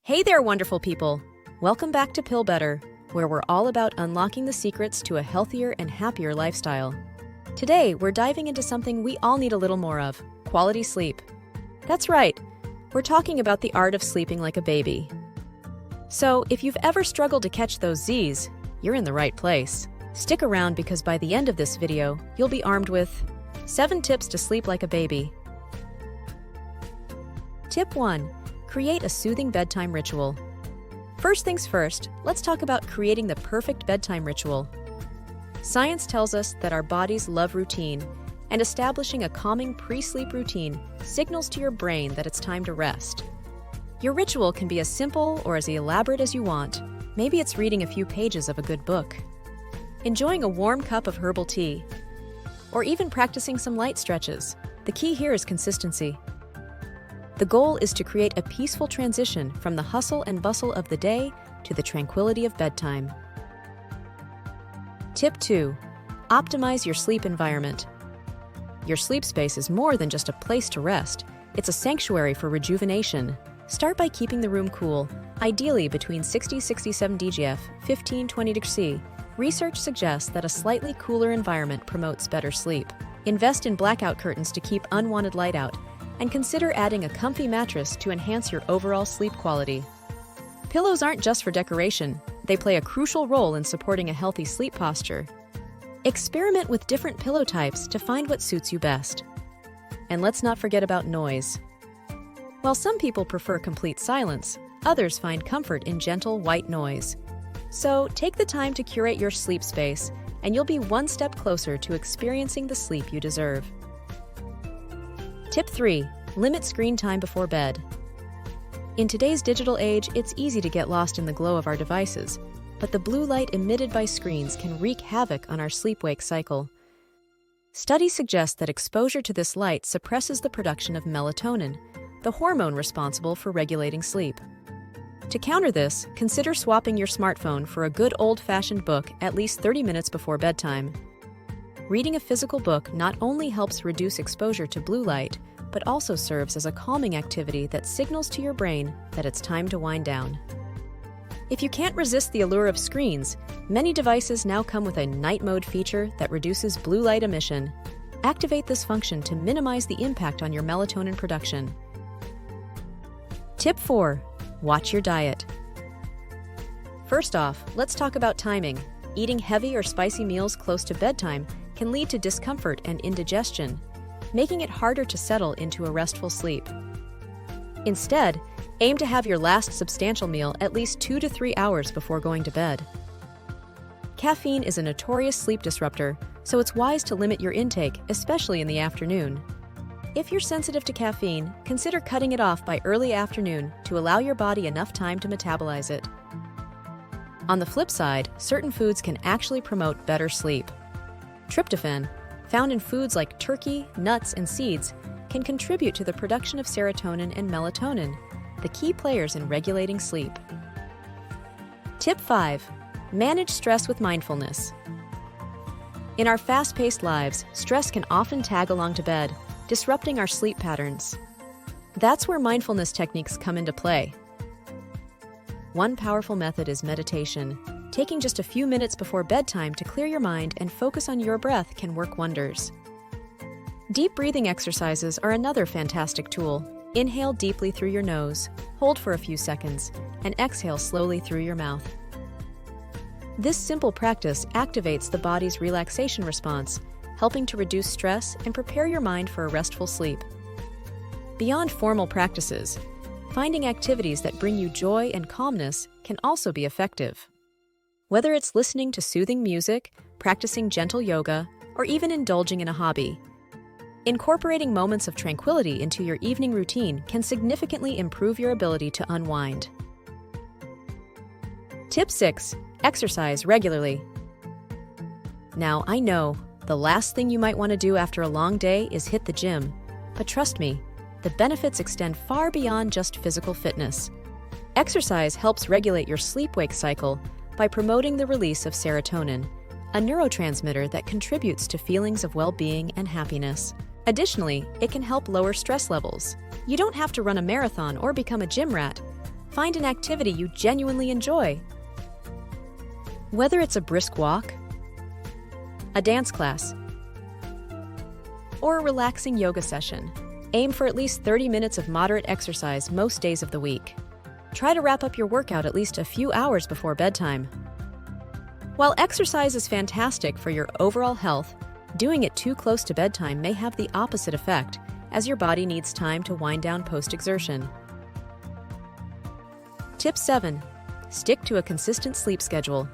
Hey there, wonderful people! Welcome back to Pill Better, where we're all about unlocking the secrets to a healthier and happier lifestyle. Today, we're diving into something we all need a little more of: quality sleep. That's right, we're talking about the art of sleeping like a baby. So, if you've ever struggled to catch those Z's, you're in the right place. Stick around because by the end of this video, you'll be armed with 7 tips to sleep like a baby. Tip 1. Create a soothing bedtime ritual. First things first, let's talk about creating the perfect bedtime ritual. Science tells us that our bodies love routine, and establishing a calming pre-sleep routine signals to your brain that it's time to rest. Your ritual can be as simple or as elaborate as you want. Maybe it's reading a few pages of a good book, enjoying a warm cup of herbal tea, or even practicing some light stretches. The key here is consistency. The goal is to create a peaceful transition from the hustle and bustle of the day to the tranquility of bedtime. Tip 2. Optimize your sleep environment. Your sleep space is more than just a place to rest. It's a sanctuary for rejuvenation. Start by keeping the room cool, ideally between 60-67 DGF, 15-20 degrees C. Research suggests that a slightly cooler environment promotes better sleep. Invest in blackout curtains to keep unwanted light out, and consider adding a comfy mattress to enhance your overall sleep quality. Pillows aren't just for decoration, they play a crucial role in supporting a healthy sleep posture. Experiment with different pillow types to find what suits you best. And let's not forget about noise. While some people prefer complete silence, others find comfort in gentle white noise. So take the time to curate your sleep space, and you'll be one step closer to experiencing the sleep you deserve. Tip 3. Limit screen time before bed. In today's digital age, it's easy to get lost in the glow of our devices, but the blue light emitted by screens can wreak havoc on our sleep-wake cycle. Studies suggest that exposure to this light suppresses the production of melatonin, the hormone responsible for regulating sleep. To counter this, consider swapping your smartphone for a good old-fashioned book at least 30 minutes before bedtime. Reading a physical book not only helps reduce exposure to blue light, but also serves as a calming activity that signals to your brain that it's time to wind down. If you can't resist the allure of screens, many devices now come with a night mode feature that reduces blue light emission. Activate this function to minimize the impact on your melatonin production. Tip 4. Watch your diet. First off, let's talk about timing. Eating heavy or spicy meals close to bedtime can lead to discomfort and indigestion, making it harder to settle into a restful sleep. Instead, aim to have your last substantial meal at least 2 to 3 hours before going to bed. Caffeine is a notorious sleep disruptor, so it's wise to limit your intake, especially in the afternoon. If you're sensitive to caffeine, consider cutting it off by early afternoon to allow your body enough time to metabolize it. On the flip side, certain foods can actually promote better sleep. Tryptophan, found in foods like turkey, nuts, and seeds, can contribute to the production of serotonin and melatonin, the key players in regulating sleep. Tip 5. Manage stress with mindfulness. In our fast-paced lives, stress can often tag along to bed, disrupting our sleep patterns. That's where mindfulness techniques come into play. One powerful method is meditation. Taking just a few minutes before bedtime to clear your mind and focus on your breath can work wonders. Deep breathing exercises are another fantastic tool. Inhale deeply through your nose, hold for a few seconds, and exhale slowly through your mouth. This simple practice activates the body's relaxation response, helping to reduce stress and prepare your mind for a restful sleep. Beyond formal practices, finding activities that bring you joy and calmness can also be effective. Whether it's listening to soothing music, practicing gentle yoga, or even indulging in a hobby, incorporating moments of tranquility into your evening routine can significantly improve your ability to unwind. Tip 6. Exercise regularly. Now, I know, the last thing you might want to do after a long day is hit the gym, but trust me, the benefits extend far beyond just physical fitness. Exercise helps regulate your sleep-wake cycle by promoting the release of serotonin, a neurotransmitter that contributes to feelings of well-being and happiness. Additionally, it can help lower stress levels. You don't have to run a marathon or become a gym rat. find an activity you genuinely enjoy. Whether it's a brisk walk, a dance class, or a relaxing yoga session, aim for at least 30 minutes of moderate exercise most days of the week. Try to wrap up your workout at least a few hours before bedtime. While exercise is fantastic for your overall health, doing it too close to bedtime may have the opposite effect, as your body needs time to wind down post-exertion. Tip 7. Stick to a consistent sleep schedule.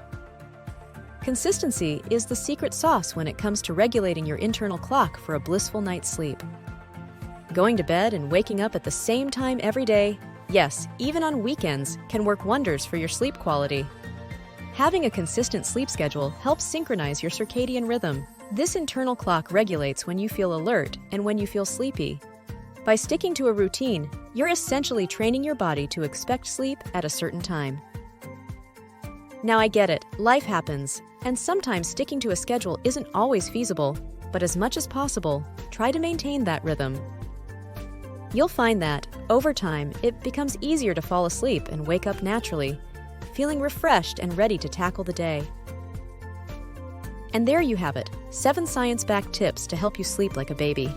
Consistency is the secret sauce when it comes to regulating your internal clock for a blissful night's sleep. Going to bed and waking up at the same time every day, yes, even on weekends, can work wonders for your sleep quality. Having a consistent sleep schedule helps synchronize your circadian rhythm. This internal clock regulates when you feel alert and when you feel sleepy. By sticking to a routine, you're essentially training your body to expect sleep at a certain time. Now I get it, life happens, and sometimes sticking to a schedule isn't always feasible, but as much as possible, try to maintain that rhythm. You'll find that, over time, it becomes easier to fall asleep and wake up naturally, feeling refreshed and ready to tackle the day. And there you have it, 7 science-backed tips to help you sleep like a baby.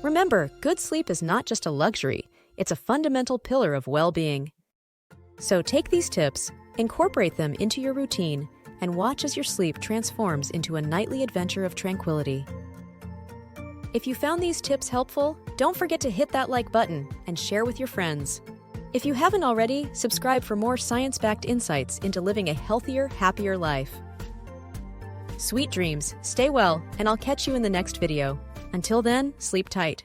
Remember, good sleep is not just a luxury, it's a fundamental pillar of well-being. So take these tips, incorporate them into your routine, and watch as your sleep transforms into a nightly adventure of tranquility. If you found these tips helpful, don't forget to hit that like button and share with your friends. If you haven't already, subscribe for more science-backed insights into living a healthier, happier life. Sweet dreams, stay well, and I'll catch you in the next video. Until then, sleep tight.